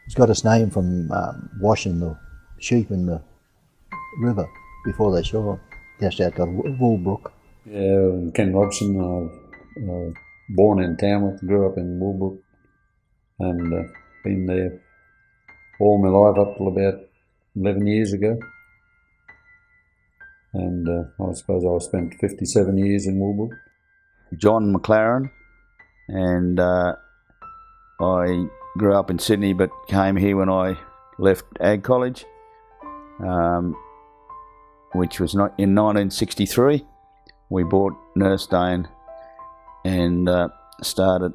It's got its name from washing the sheep in the river before they shore them. That's how it got Woolbrook. Yeah, Ken Robson, born in Tamworth, grew up in Woolbrook, and been there all my life up till about 11 years ago. And I suppose I spent 57 years in Woolbrook. John McLaren, and I grew up in Sydney but came here when I left Ag College, which was not in 1963. We bought Nursedane and started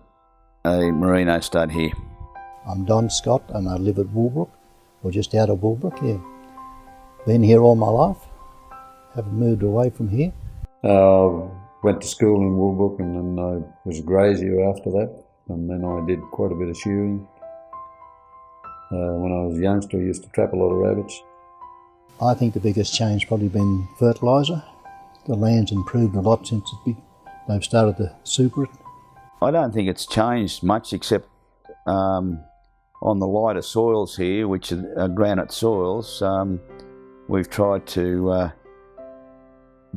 a merino stud here. I'm Don Scott and I live at Woolbrook, or just out of Woolbrook, yeah. Been here all my life, haven't moved away from here. Went to school in Woolbrook, and then I was a grazier after that, and then I did quite a bit of shearing. When I was a youngster, I used to trap a lot of rabbits. I think the biggest change probably been fertiliser. The land's improved a lot since they've started to super it. I don't think it's changed much, except on the lighter soils here, which are granite soils. We've tried to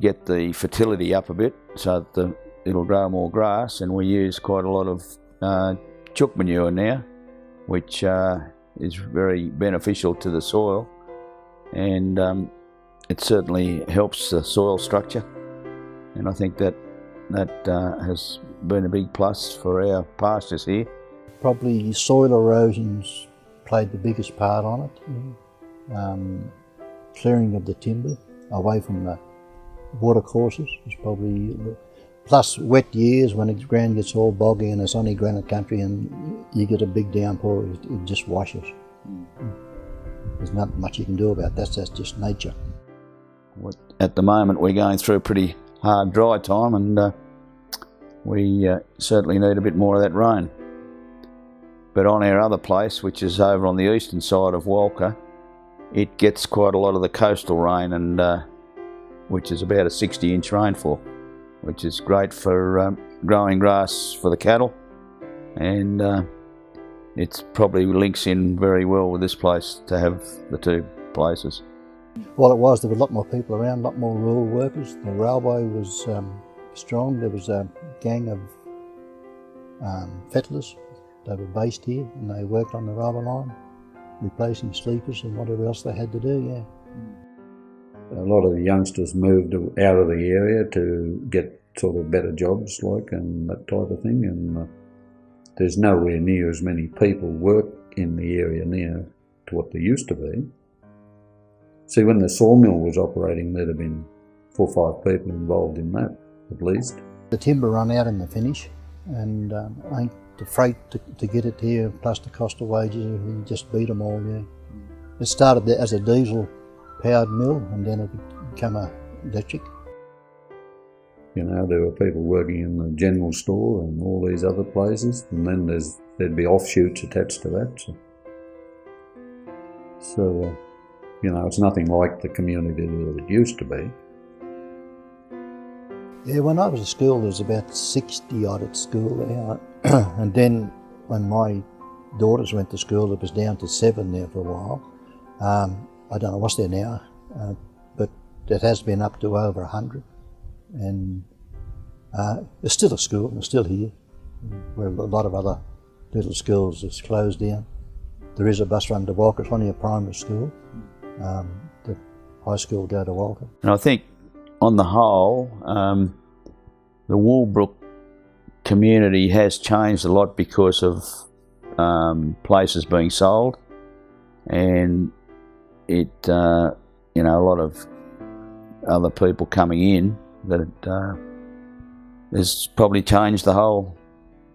get the fertility up a bit so that it'll grow more grass, and we use quite a lot of chook manure now, which is very beneficial to the soil, and it certainly helps the soil structure, and I think that has been a big plus for our pastures here. Probably soil erosion's played the biggest part on it. Clearing of the timber away from the watercourses is probably, plus wet years when the ground gets all boggy and it's only granite country and you get a big downpour, it just washes. There's not much you can do about that, that's just nature. At the moment we're going through a pretty hard dry time, and we certainly need a bit more of that rain. But on our other place, which is over on the eastern side of Walker, it gets quite a lot of the coastal rain, and which is about a 60-inch rainfall, which is great for growing grass for the cattle, and it probably links in very well with this place to have the two places. Well, it was, there were a lot more people around, a lot more rural workers. The railway was strong. There was a gang of fettlers. They were based here and they worked on the railway line, replacing sleepers and whatever else they had to do, yeah. A lot of the youngsters moved out of the area to get sort of better jobs, and that type of thing, and there's nowhere near as many people work in the area now to what there used to be. See, when the sawmill was operating, there'd have been 4 or 5 people involved in that, at least. The timber run out in the finish, and I think the freight to get it here, plus the cost of wages, everything just beat them all, yeah. It started as a diesel-powered mill, and then it became electric. You know, there were people working in the general store and all these other places, and then there'd be offshoots attached to that. So you know, it's nothing like the community that it used to be. Yeah, when I was at school, there was about 60 odd at school there. And then when my daughters went to school, it was down to 7 there for a while. I don't know what's there now, but it has been up to over 100. And it's still a school, it's still here, where a lot of other little schools is closed down. There is a bus run to Walker, it's only a primary school. The high school go to Walker. And I think on the whole, the Woolbrook community has changed a lot because of places being sold, and it, you know, a lot of other people coming in that has probably changed the whole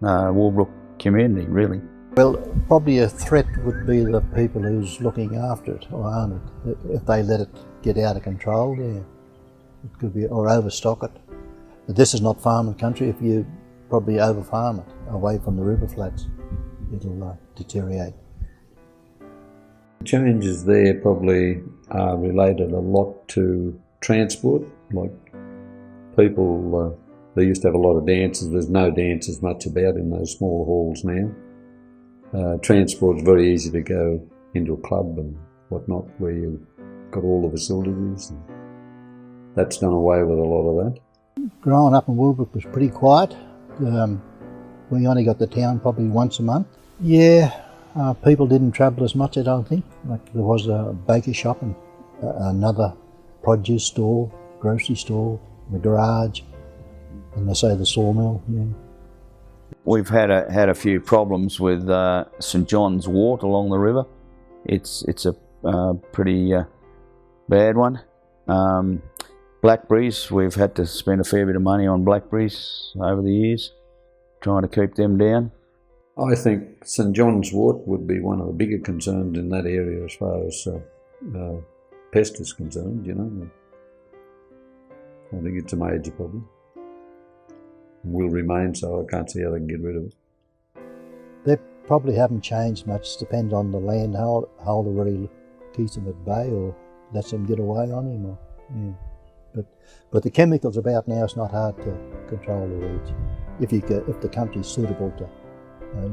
Woolbrook community, really. Well, probably a threat would be the people who's looking after it or own it. If they let it get out of control, yeah, it could be, or overstock it. But this is not farming country. If you probably over farm it away from the river flats, it'll deteriorate. The changes there probably are related a lot to transport. Like people, they used to have a lot of dances. There's no dances much about in those small halls now. Transport's very easy to go into a club and whatnot, where you've got all the facilities, and that's done away with a lot of that. Growing up in Woolbrook was pretty quiet. We only got to town probably once a month. Yeah, people didn't travel as much, I don't think. Like, there was a baker shop and another produce store, grocery store, the garage, and they say the sawmill. Yeah. We've had a few problems with St John's Wort along the river. It's a pretty bad one. Blackberries, we've had to spend a fair bit of money on blackberries over the years, trying to keep them down. I think St John's Wort would be one of the bigger concerns in that area as far as pest is concerned, you know. I think it's a major problem. Will remain so. I can't see how they can get rid of it. They probably haven't changed much. It depends on the landholder really keeps them at bay or lets them get away on him. Or, yeah. But the chemicals about now, it's not hard to control the weeds. If the country's suitable to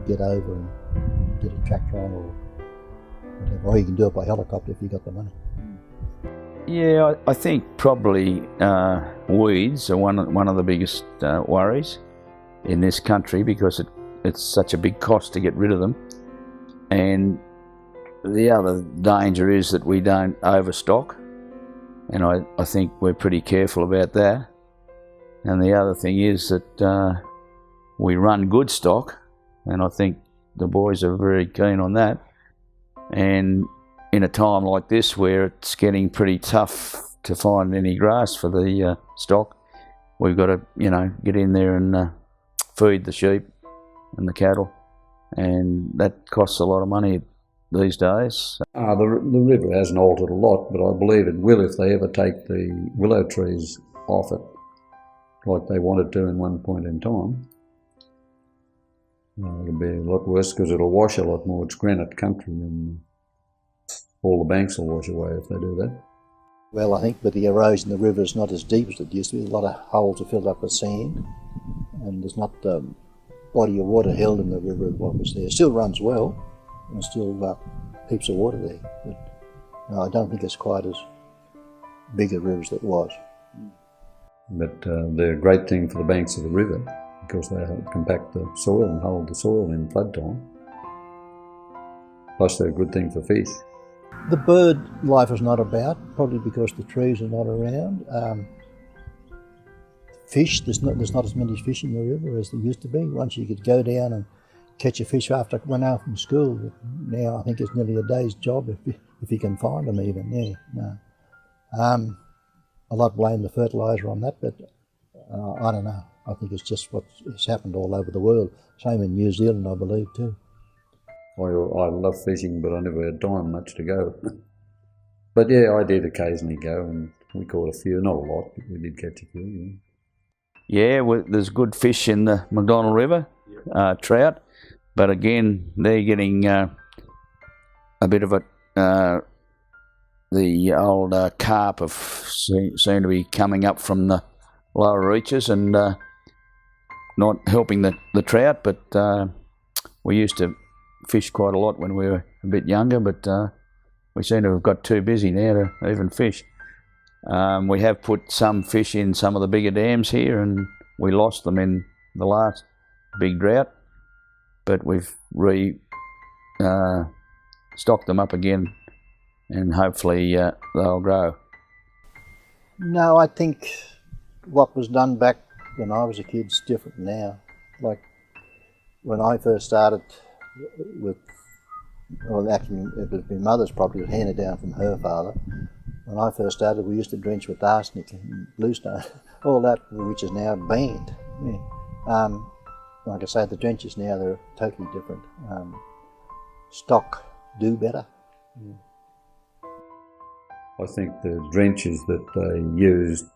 get over and get a tractor on or whatever. Or you can do it by helicopter if you got the money. Yeah, I think probably weeds are one of the biggest worries in this country, because it's such a big cost to get rid of them. And the other danger is that we don't overstock, and I think we're pretty careful about that. And the other thing is that we run good stock, and I think the boys are very keen on that. And in a time like this where it's getting pretty tough to find any grass for the stock, we've got to, get in there and feed the sheep and the cattle, and that costs a lot of money these days. The river hasn't altered a lot, but I believe it will if they ever take the willow trees off it, like they wanted to in one point in time. It'll be a lot worse because it'll wash a lot more. It's granite country, and all the banks will wash away if they do that. Well, I think with the erosion, the river is not as deep as it used to be. A lot of holes are filled up with sand, and there's not the body of water held in the river what was there. It still runs well, and there's still heaps of water there, but no, I don't think it's quite as big a river as it was. But they're a great thing for the banks of the river, because they help compact the soil and hold the soil in flood time. Plus they're a good thing for fish. The bird life is not about, probably because the trees are not around. Fish, there's not as many fish in the river as there used to be. Once you could go down and catch a fish after I went out from school. Now I think it's nearly a day's job if you can find them even. Yeah, no. A lot blame the fertiliser on that, but I don't know. I think it's just what's happened all over the world. Same in New Zealand, I believe, too. I love fishing, but I never had time much to go. But yeah, I did occasionally go, and we caught a few, not a lot, but we did catch a few. Yeah, there's good fish in the McDonald River, trout, but again, they're getting a bit of the old carp seem to be coming up from the lower reaches and not helping the trout, but we used to fish quite a lot when we were a bit younger, but we seem to have got too busy now to even fish. We have put some fish in some of the bigger dams here, and we lost them in the last big drought, but we've stocked them up again, and hopefully they'll grow. No, I think what was done back when I was a kid is different now. Like when I first started actually it was my mother's property, it was handed down from her father. When I first started, we used to drench with arsenic and bluestone, all that, which is now banned. Yeah. Like I say, the drenches now, they're totally different. Stock do better. Yeah. I think the drenches that they used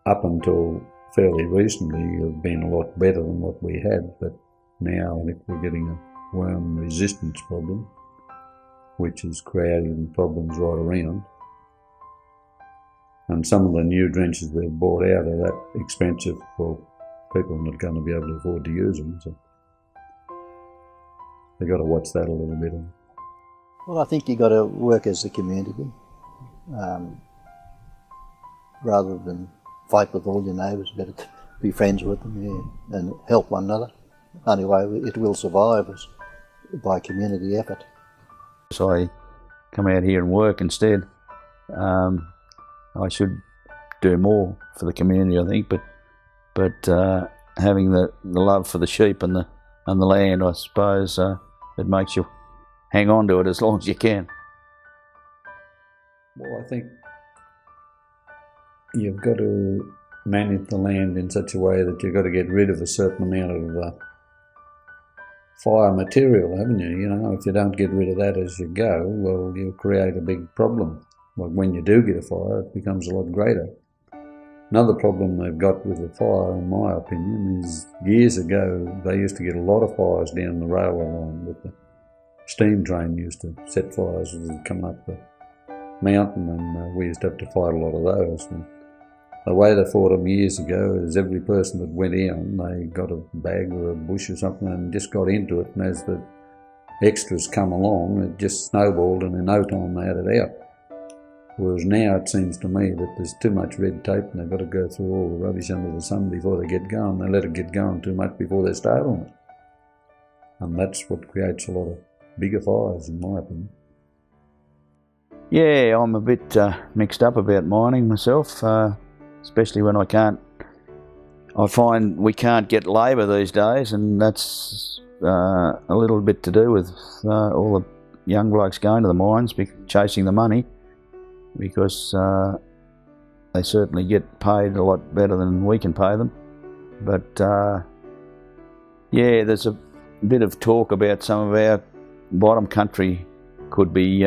up until fairly recently have been a lot better than what we had, but now I think we're getting a worm resistance problem, which is creating problems right around. And some of the new drenches they've bought out are that expensive for people not going to be able to afford to use them. So They've got to watch that a little bit. Well, I think you got to work as a community rather than fight with all your neighbours. Better to be friends with them, yeah, and help one another. Only way it will survive is by community effort. So I come out here and work instead. I should do more for the community, I think, but having the love for the sheep and the land, I suppose, it makes you hang on to it as long as you can. Well, I think you've got to manage the land in such a way that you've got to get rid of a certain amount of fire material, haven't you? You know, if you don't get rid of that as you go, well, you'll create a big problem. Like when you do get a fire, it becomes a lot greater. Another problem they've got with the fire, in my opinion, is years ago they used to get a lot of fires down the railway line with the steam train used to set fires as it come up the mountain, and we used to have to fight a lot of those. And the way they fought them years ago is every person that went in, they got a bag or a bush or something and just got into it, and as the extras come along, it just snowballed, and in no time they had it out. Whereas now it seems to me that there's too much red tape and they've got to go through all the rubbish under the sun before they get going. They let it get going too much before they start on it. And that's what creates a lot of bigger fires, in my opinion. Yeah, I'm a bit mixed up about mining myself, especially when I find we can't get labour these days, and that's a little bit to do with all the young blokes going to the mines, chasing the money, because they certainly get paid a lot better than we can pay them. But yeah, there's a bit of talk about some of our bottom country could be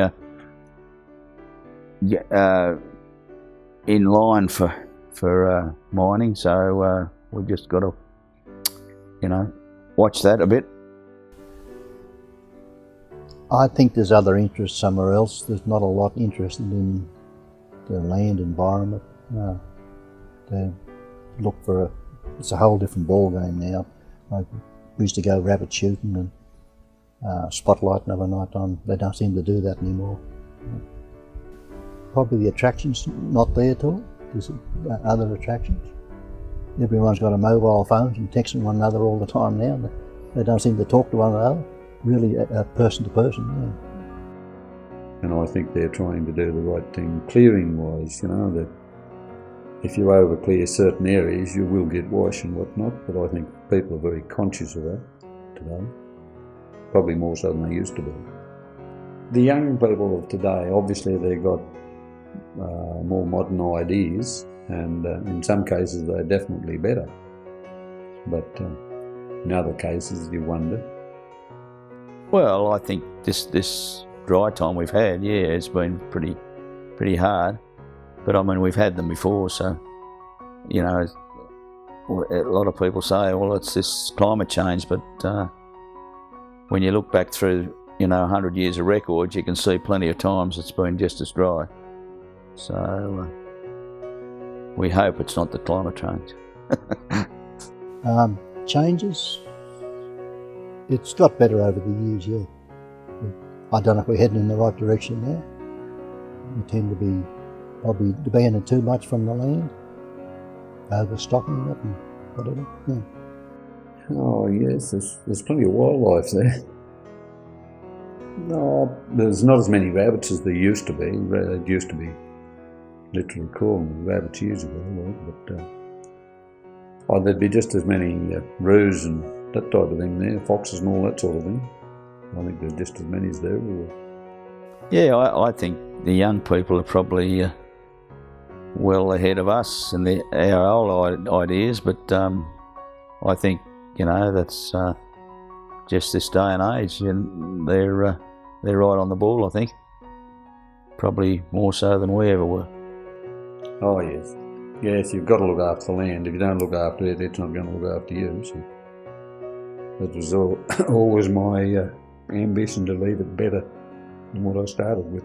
in line for mining, so we've just got to, watch that a bit. I think there's other interests somewhere else. There's not a lot interested in the land environment. They look for it's a whole different ball game now. Like we used to go rabbit shooting and spotlighting of a night time. They don't seem to do that anymore. Probably the attraction's not there at all. There's other attractions. Everyone's got a mobile phone and texting one another all the time now. They don't seem to talk to one another, really person to person. Yeah. And I think they're trying to do the right thing clearing-wise, that if you over-clear certain areas you will get wash and whatnot, but I think people are very conscious of that today, probably more so than they used to be. The young people of today, obviously they've got more modern ideas, and in some cases they're definitely better, but in other cases you wonder. Well, I think this dry time we've had, it's been pretty hard, but I mean we've had them before, so a lot of people say, well, it's this climate change, but when you look back through 100 years of records, you can see plenty of times it's been just as dry. So we hope it's not the climate change. Changes. It's got better over the years, yeah. I don't know if we're heading in the right direction now. We tend to be probably demanding too much from the land, overstocking it and whatever. Yeah. Oh yes, there's plenty of wildlife there. No, there's not as many rabbits as there used to be. It used to be literally crawling with rabbits years ago, but there'd be just as many roos and that type of thing there, foxes and all that sort of thing. I think there's just as many as there were. Yeah, I think the young people are probably well ahead of us and our old ideas, but I think that's just this day and age, and they're right on the ball. I think probably more so than we ever were. Oh yes, you've got to look after the land. If you don't look after it, it's not going to look after you. So that was always my ambition, to leave it better than what I started with.